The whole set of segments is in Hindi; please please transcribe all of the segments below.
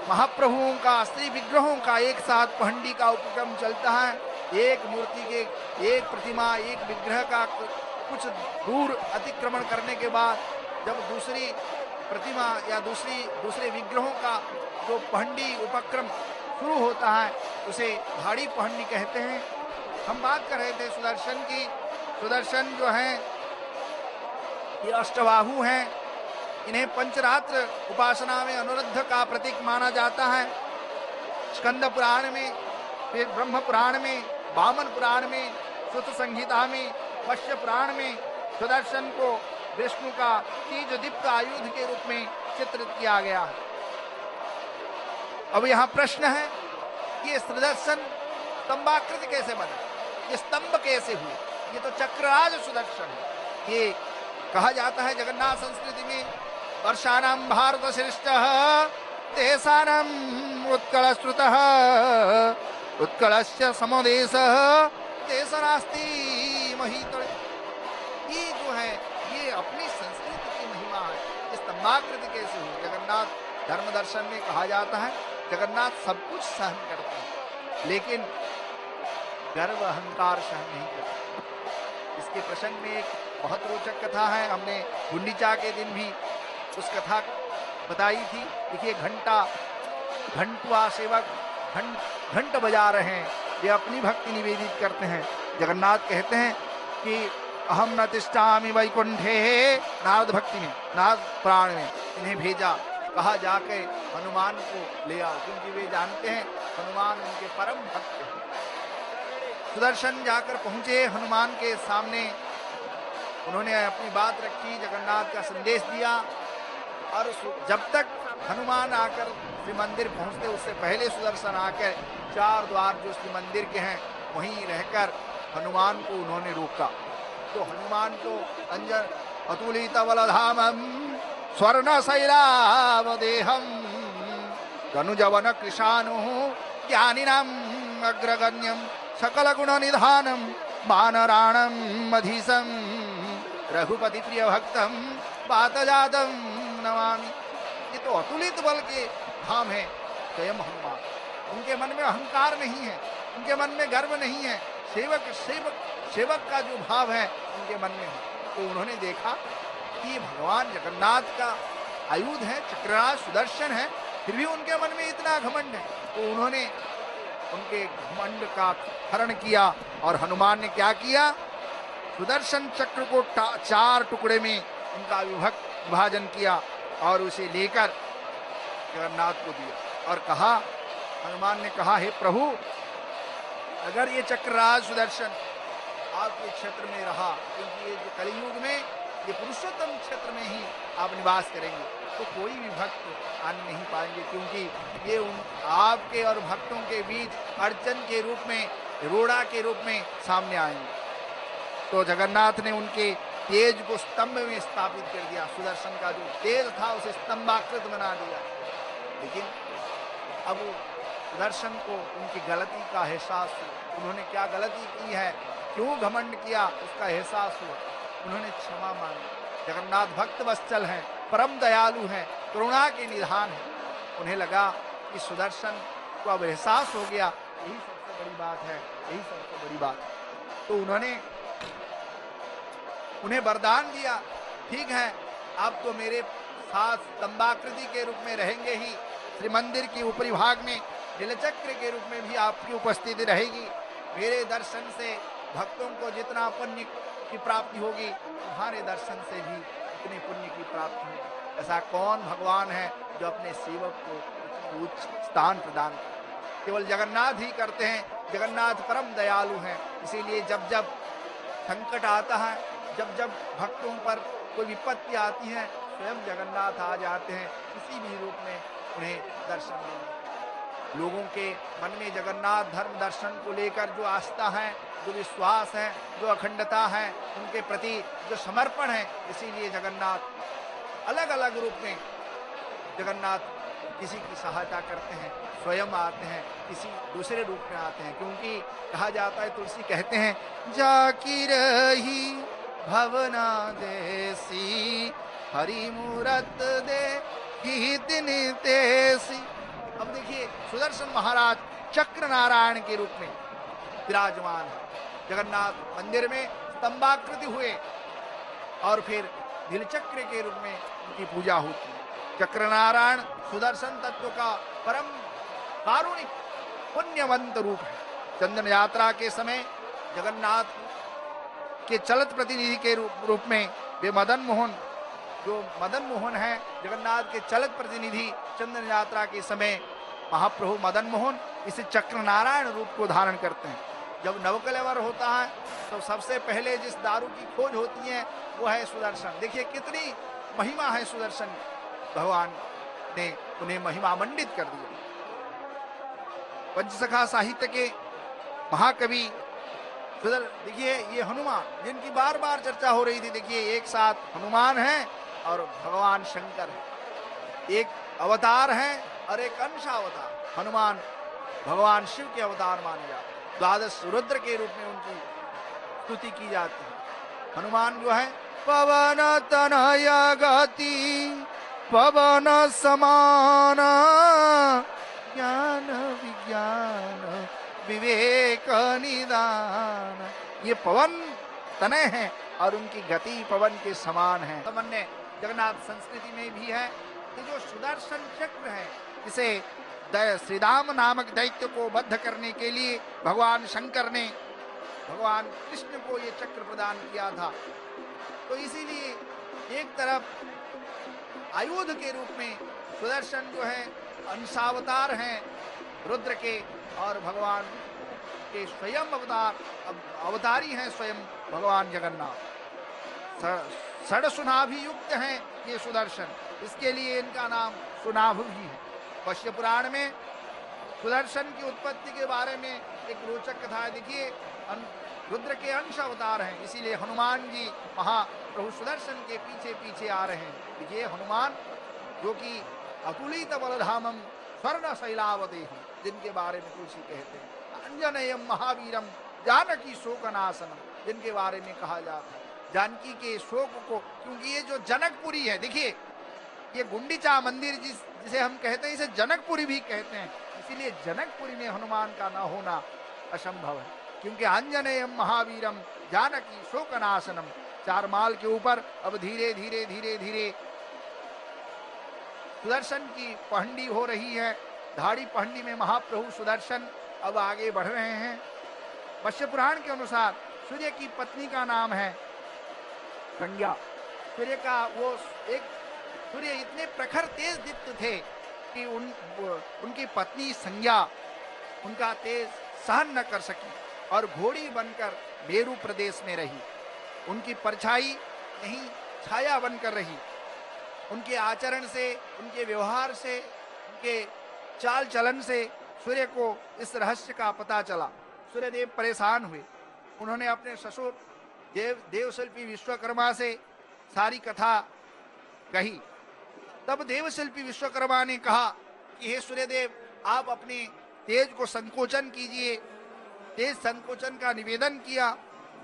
महाप्रभुओं का, स्त्री विग्रहों का एक साथ पहंडी का उपक्रम चलता है। एक मूर्ति के, एक प्रतिमा, एक विग्रह का कुछ दूर अतिक्रमण करने के बाद जब दूसरी प्रतिमा या दूसरे विग्रहों का जो पहंडी उपक्रम शुरू होता है उसे भाड़ी पहंडी कहते हैं। हम बात कर रहे थे सुदर्शन की। सुदर्शन जो है ये अष्टबाहु हैं। इन्हें पंचरात्र उपासना में अनुरुद्ध का प्रतीक माना जाता है। स्कंद पुराण में, फिर ब्रह्म पुराण में, वामन पुराण में, सुत संहिता में, मत्स्य पुराण में सुदर्शन को विष्णु का तेज दीप्त आयुध के रूप में चित्रित किया गया है। अब यहाँ प्रश्न है कि ये सुदर्शन स्तंभाकृति कैसे बना, ये स्तंभ कैसे हुए? ये तो चक्रराज सुदर्शन है। ये कहा जाता है जगन्नाथ संस्कृति में, वर्षाणाम भारत श्रेष्ठ तेषाणाम उत्कल श्रुत उत्कलस्य समोदेश देश नास्ति महीतल। ये जो है ये अपनी संस्कृति की महिमा है। इस स्तंभाकृति कैसे हुई? जगन्नाथ धर्म दर्शन में कहा जाता है जगन्नाथ सब कुछ सहन करते हैं लेकिन गर्व अहंकार सहन नहीं करते। इसके प्रसंग में एक बहुत रोचक कथा है। हमने गुंडीचा के दिन भी उस कथा बताई थी। देखिए घंटुआ सेवक घंट बजा रहे हैं, ये अपनी भक्ति निवेदित करते हैं। जगन्नाथ कहते हैं कि अहम न तिष्ठामि वैकुंठे, नारद भक्ति में, नारद प्राण में इन्हें भेजा, कहा जाके हनुमान को ले आओ, क्योंकि वे जानते हैं हनुमान उनके परम भक्त हैं। सुदर्शन जाकर पहुंचे हनुमान के सामने, उन्होंने अपनी बात रखी, जगन्नाथ का संदेश दिया। और जब तक हनुमान आकर श्री मंदिर पहुंचते उससे पहले सुदर्शन आकर चार द्वार जो श्री मंदिर के हैं वहीं रहकर हनुमान को उन्होंने रोका। तो हनुमान को अंजन अतुलित बलधामम स्वर्ण शैलावदेहम तनुजवन कृशानु ज्ञानिनाम अग्रगण्यम सकल गुण निधानम वानराणम मधीसम रघुपति प्रिय भक्तम पातजातम नमामि। ये तो अतुलित बल के धाम है स्वयं हनुमान। उनके मन में अहंकार नहीं है, उनके मन में गर्व नहीं है, सेवक का जो भाव है उनके मन में है। तो उन्होंने देखा कि भगवान जगन्नाथ का आयुध है, चक्रराज सुदर्शन है, फिर भी उनके मन में इतना घमंड है। तो उन्होंने उनके घमंड का हरण किया और हनुमान ने क्या किया, सुदर्शन चक्र को चार टुकड़े में उनका विभाजन किया और उसे लेकर जगन्नाथ को दिया और कहा, हनुमान ने कहा, हे प्रभु, अगर ये चक्रराज सुदर्शन आपके क्षेत्र में रहा, क्योंकि ये जो कलियुग में ये पुरुषोत्तम क्षेत्र में ही आप निवास करेंगे, तो कोई भी भक्त आने नहीं पाएंगे, क्योंकि ये आपके और भक्तों के बीच अड़चन के रूप में, रोड़ा के रूप में सामने आएंगे। तो जगन्नाथ ने उनके तेज को स्तंभ में स्थापित कर दिया। सुदर्शन का जो तेज था उसे स्तंभाकृत बना दिया। लेकिन अब सुदर्शन को उनकी गलती का एहसास हुआ। उन्होंने क्या गलती की है, क्यों घमंड किया, उसका एहसास हुआ। उन्होंने क्षमा मांगी। जगन्नाथ भक्त वत्सल हैं, परम दयालु हैं, करुणा के निधान हैं। उन्हें लगा कि सुदर्शन को अब एहसास हो गया, यही सबसे बड़ी बात है, यही सबसे बड़ी बात है। तो उन्होंने उन्हें वरदान दिया, ठीक है, आप तो मेरे साथ स्तंभाकृति के रूप में रहेंगे ही, श्री मंदिर के ऊपरी भाग में नीलचक्र के रूप में भी आपकी उपस्थिति रहेगी। मेरे दर्शन से भक्तों को जितना पुण्य की प्राप्ति होगी, तुम्हारे दर्शन से भी उतने पुण्य की प्राप्ति होगी। ऐसा कौन भगवान है जो अपने सेवक को उच्च स्थान प्रदान करे? केवल जगन्नाथ ही करते हैं। जगन्नाथ परम दयालु हैं, इसीलिए जब जब संकट आता है, जब जब भक्तों पर कोई विपत्ति आती है, स्वयं जगन्नाथ आ जाते हैं किसी भी रूप में उन्हें दर्शन देने। लोगों के मन में जगन्नाथ धर्म दर्शन को लेकर जो आस्था है, जो विश्वास है, जो अखंडता है, उनके प्रति जो समर्पण है, इसीलिए जगन्नाथ अलग अलग रूप में जगन्नाथ किसी की सहायता करते हैं, स्वयं आते हैं, किसी दूसरे रूप में आते हैं। क्योंकि कहा जाता है, तुलसी कहते हैं, जाकी रही भवना देसी हरि मूरत दे ही दिन तेसी। अब देखिए सुदर्शन महाराज चक्र नारायण के रूप में विराजमान है जगन्नाथ मंदिर में, स्तंभाकृति हुए और फिर नीलचक्र के रूप में उनकी पूजा होती है। चक्र नारायण सुदर्शन तत्व का परम कारुणिक पुण्यवंत रूप है। चंदन यात्रा के समय जगन्नाथ के चलत प्रतिनिधि के रूप में वे मदन मोहन, जो मदन मोहन है जगन्नाथ के चलत प्रतिनिधि, चंदन यात्रा के समय महाप्रभु मदन मोहन इस चक्र नारायण रूप को धारण करते हैं। जब नवकलेवर होता है तो सबसे पहले जिस दारू की खोज होती है वो है सुदर्शन। देखिए कितनी महिमा है सुदर्शन, भगवान ने उन्हें महिमा मंडित कर दिया। पंचसखा साहित्य के महाकवि देखिए ये हनुमान जिनकी बार बार चर्चा हो रही थी, देखिए एक साथ हनुमान है और भगवान शंकर है, एक अवतार है और एक अंशावतार। हनुमान भगवान शिव के अवतार माने जाते, द्वादश रुद्र के रूप में उनकी स्तुति की जाती है। हनुमान जो है पवन तनय गति पवन समान, ज्ञान विज्ञान विवेक निदान। ये पवन तनय है और उनकी गति पवन के समान है। सामान्य जगन्नाथ संस्कृति में भी है कि जो सुदर्शन चक्र है इसे श्रीराम नामक दैत्य को बद्ध करने के लिए भगवान शंकर ने भगवान कृष्ण को ये चक्र प्रदान किया था। तो इसीलिए एक तरफ आयुध के रूप में सुदर्शन जो है अंशावतार हैं रुद्र के, और भगवान के स्वयं अवतारी हैं स्वयं भगवान जगन्नाथ। षड युक्त हैं ये सुदर्शन, इसके लिए इनका नाम सुनाभ भी है। पश्य पुराण में सुदर्शन की उत्पत्ति के बारे में एक रोचक कथा है। देखिए रुद्र के अंश अवतार हैं, इसीलिए हनुमान जी महाप्रभु सुदर्शन के पीछे पीछे आ रहे हैं। देखिए हनुमान जो कि अतुलित बलधामम स्वर्ण शैलावदेह, जिनके बारे में तुलसी कहते हैं, अंजनेयम महावीरम जानकी शोकनाशनम, जिनके बारे में कहा जाता है जानकी के शोक को, क्योंकि ये जो जनकपुरी है, देखिए ये गुंडीचा मंदिर जिसे हम कहते हैं इसे जनकपुरी भी कहते हैं, इसीलिए जनकपुरी में हनुमान का न होना असंभव है। क्योंकि अंजनेयम महावीरम जानकी शोकनाशनम, चार माल के ऊपर अब धीरे धीरे धीरे धीरे सुदर्शन की पहंडी हो रही है। धाड़ी पहंडी में महाप्रभु सुदर्शन अब आगे बढ़ रहे हैं। मत्स्य पुराण के अनुसार सूर्य की पत्नी का नाम है संज्ञा। सूर्य का वो एक सूर्य इतने प्रखर तेज दीप्त थे कि उनकी पत्नी संज्ञा उनका तेज सहन न कर सकी और घोड़ी बनकर मेरू प्रदेश में रही। उनकी परछाई नहीं छाया बनकर रही। उनके आचरण से, उनके व्यवहार से, उनके चाल चलन से सूर्य को इस रहस्य का पता चला। सूर्यदेव परेशान हुए। उन्होंने अपने ससुर देवशिल्पी विश्वकर्मा से सारी कथा कही। तब देवशिल्पी विश्वकर्मा ने कहा कि हे सूर्यदेव, आप अपने तेज को संकोचन कीजिए। तेज संकोचन का निवेदन किया।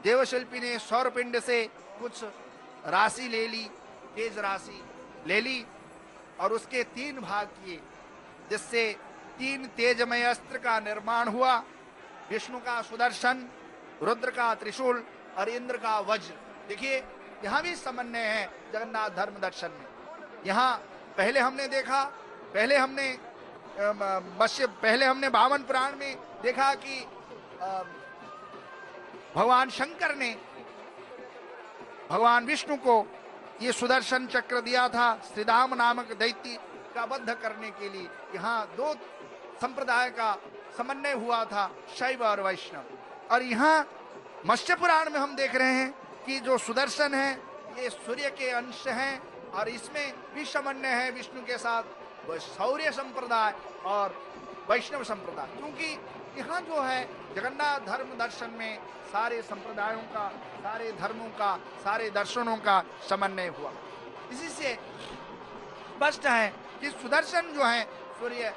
देवशिल्पी ने सौरपिंड से कुछ राशि ले ली, तेज राशि ले ली और उसके 3 भाग किए, जिससे 3 तेजमय अस्त्र का निर्माण हुआ। विष्णु का सुदर्शन, रुद्र का त्रिशूल और इंद्र का वज्र। देखिए यहाँ भी समन्वय है जगन्नाथ धर्म दर्शन में। यहाँ पहले हमने देखा, पहले हमने वामन पुराण में देखा कि भगवान शंकर ने भगवान विष्णु को ये सुदर्शन चक्र दिया था श्रीराम नामक दैत्य का वध करने के लिए। यहाँ 2 संप्रदाय का समन्वय हुआ था, शैव और वैष्णव। और यहाँ मत्स्य पुराण में हम देख रहे हैं कि जो सुदर्शन है ये सूर्य के अंश हैं और इसमें भी समन्वय है विष्णु के साथ शौर्य संप्रदाय और वैष्णव संप्रदाय। क्योंकि यहाँ जो है जगन्नाथ धर्म दर्शन में सारे संप्रदायों का, सारे धर्मों का, सारे दर्शनों का समन्वय हुआ। इसी से स्पष्ट है कि सुदर्शन जो है सूर्य